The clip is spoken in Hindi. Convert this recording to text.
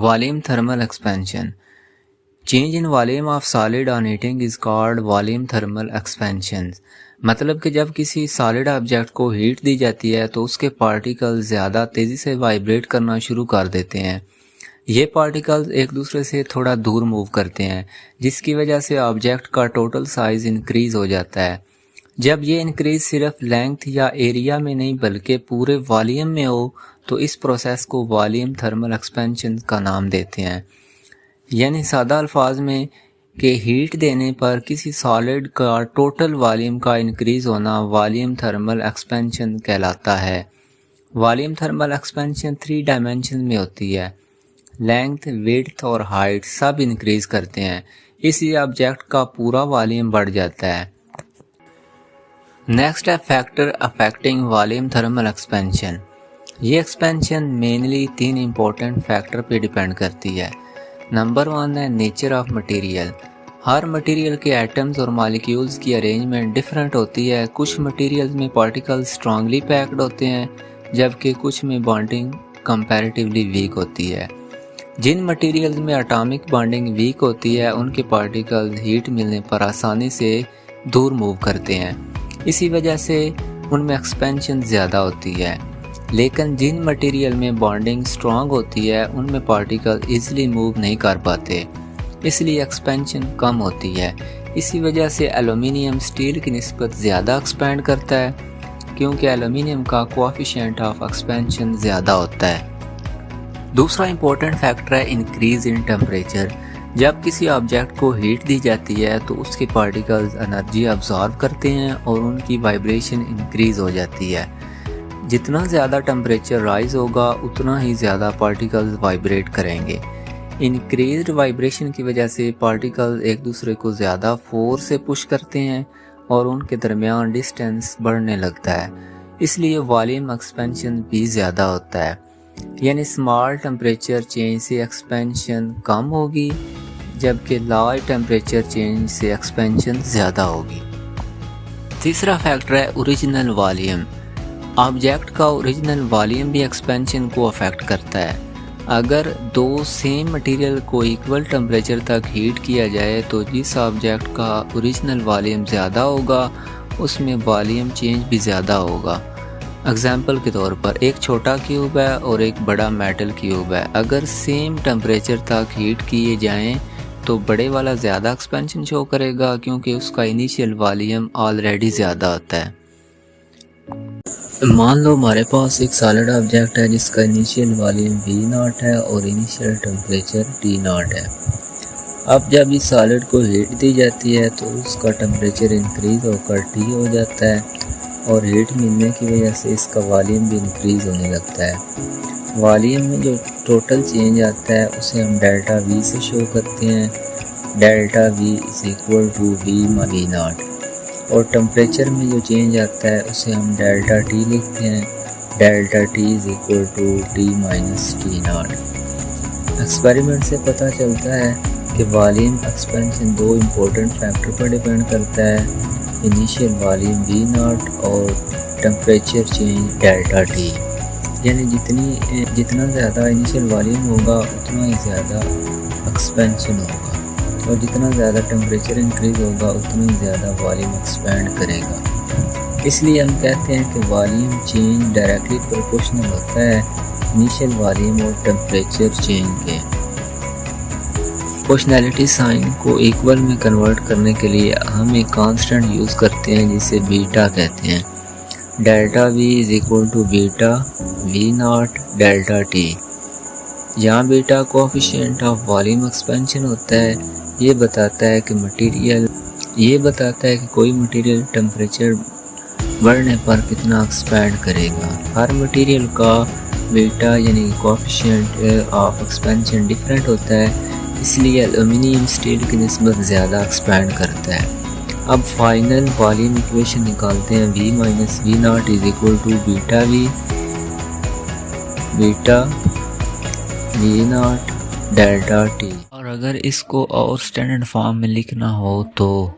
Volume thermal expansion. Change in volume of solid on heating is called volume thermal expansion. मतलब कि जब किसी सॉलिड ऑब्जेक्ट को हीट दी जाती है तो उसके पार्टिकल्स ज़्यादा तेज़ी से वाइब्रेट करना शुरू कर देते हैं। ये पार्टिकल्स एक दूसरे से थोड़ा दूर मूव करते हैं, जिसकी वजह से ऑब्जेक्ट का टोटल साइज इंक्रीज हो जाता है। जब ये इंक्रीज सिर्फ लेंथ या एरिया में नहीं बल्कि पूरे वॉल्यूम में हो तो इस प्रोसेस को वॉल्यूम थर्मल एक्सपेंशन का नाम देते हैं। यानी सादा अल्फाज में कि हीट देने पर किसी सॉलिड का टोटल वॉल्यूम का इंक्रीज होना वॉल्यूम थर्मल एक्सपेंशन कहलाता है। वॉल्यूम थर्मल एक्सपेंशन 3 डायमेंशन में होती है। लेंथ, विड्थ और हाइट सब इंक्रीज करते हैं, इसलिए ऑब्जेक्ट का पूरा वॉल्यूम बढ़ जाता है। नेक्स्ट है factor affecting volume thermal expansion. ये एक्सपेंशन मेनली 3 इम्पोर्टेंट फैक्टर पे डिपेंड करती है। नंबर 1 है nature of material. Her material के एटम्स और मॉलिक्यूल्स की अरेंजमेंट डिफरेंट होती है। कुछ मटेरियल्स में पार्टिकल्स स्ट्रांगली पैक्ड होते हैं, जबकि कुछ में बॉन्डिंग कंपैरेटिवली वीक होती है। जिन मटेरियल्स में एटॉमिक बॉन्डिंग वीक होती है उनके पार्टिकल्स हीट मिलने पर आसानी से दूर मूव करते हैं, इसी वजह से उनमें एक्सपेंशन ज़्यादा होती है। लेकिन जिन मटेरियल में बॉन्डिंग स्ट्रॉन्ग होती है उनमें पार्टिकल इजीली मूव नहीं कर पाते, इसलिए एक्सपेंशन कम होती है। इसी वजह से एल्युमिनियम स्टील की निस्बत ज़्यादा एक्सपेंड करता है, क्योंकि एल्युमिनियम का कोएफिशिएंट ऑफ एक्सपेंशन ज़्यादा होता है। दूसरा इंपॉर्टेंट फैक्टर है इंक्रीज इन टेम्परेचर। जब किसी ऑब्जेक्ट को हीट दी जाती है तो उसके पार्टिकल्स एनर्जी अब्जॉर्ब करते हैं और उनकी वाइब्रेशन इंक्रीज हो जाती है। जितना ज़्यादा टेम्परेचर राइज होगा उतना ही ज़्यादा पार्टिकल्स वाइब्रेट करेंगे। इंक्रीज्ड वाइब्रेशन की वजह से पार्टिकल्स एक दूसरे को ज़्यादा फोर्स से पुश करते हैं और उनके दरमियान डिस्टेंस बढ़ने लगता है, इसलिए वॉल्यूम एक्सपेंशन भी ज़्यादा होता है। यानी स्मॉल टेम्परेचर चेंज से एक्सपेंशन कम होगी, जबकि लार्ज टेम्परेचर चेंज से एक्सपेंशन ज़्यादा होगी। तीसरा फैक्टर है ओरिजिनल वॉल्यूम। ऑब्जेक्ट का ओरिजिनल वॉल्यूम भी एक्सपेंशन को अफेक्ट करता है। अगर 2 सेम मटेरियल को इक्वल टेम्परेचर तक हीट किया जाए तो जिस ऑब्जेक्ट का ओरिजिनल वॉल्यूम ज़्यादा होगा उसमें वॉल्यूम चेंज भी ज़्यादा होगा। एग्जाम्पल के तौर पर एक छोटा क्यूब है और एक बड़ा मेटल क्यूब है। अगर सेम टेम्परेचर तक हीट किए जाएं तो बड़े वाला ज़्यादा एक्सपेंशन शो करेगा, क्योंकि उसका इनिशियल वॉल्यूम ऑलरेडी ज़्यादा होता है। मान लो हमारे पास एक सॉलिड ऑब्जेक्ट है जिसका इनिशियल वॉल्यूम V0 है और इनिशियल टेम्परेचर T0 है। अब जब इस सॉलिड को हीट दी जाती है तो उसका टेम्परेचर इंक्रीज होकर T हो जाता है और हीट मिलने की वजह से इसका वॉल्यूम भी इंक्रीज होने लगता है। वॉल्यूम में जो टोटल चेंज आता है उसे हम डेल्टा V से शो करते हैं। Delta V is equal to V/V0। और टेम्परेचर में जो चेंज आता है उसे हम डेल्टा T लिखते हैं। Delta T is equal to T-T0। Experiment से पता चलता है कि वॉल्यूम एक्सपेंशन 2 इम्पोर्टेंट फैक्टर पर डिपेंड करता है, इनिशियल वॉल्यूम V0 और टेम्परेचर चेंज डेल्टा T। यानी जितना ज़्यादा इनिशियल वॉल्यूम होगा उतना ही ज़्यादा एक्सपेंशन होगा, और जितना ज़्यादा टेम्परेचर इंक्रीज होगा उतना ही ज़्यादा वॉल्यूम एक्सपेंड करेगा। इसलिए हम कहते हैं कि वॉल्यूम चेंज डायरेक्टली प्रोपोर्शनल होता है इनिशियल वॉल्यूम और टेम्परेचर चेंज के। प्रोपोर्शनैलिटी साइन को इक्वल में कन्वर्ट करने के लिए हम एक कांस्टेंट यूज़ करते हैं जिसे बीटा कहते हैं। Delta V is equal to beta V0 delta T। जहाँ beta coefficient of volume expansion होता है, ये बताता है कि कोई मटेरियल टेम्परेचर बढ़ने पर कितना एक्सपैंड करेगा। हर मटेरियल का बीटा यानी कोएफिशिएंट ऑफ एक्सपेंशन डिफरेंट होता है, इसलिए एल्युमिनियम स्टील की निस्बत ज़्यादा एक्सपैंड करता है। अब फाइनल वॉल्यूम इक्वेशन निकालते हैं। V-V0 is equal to beta V0 delta T। और अगर इसको और स्टैंडर्ड फॉर्म में लिखना हो तो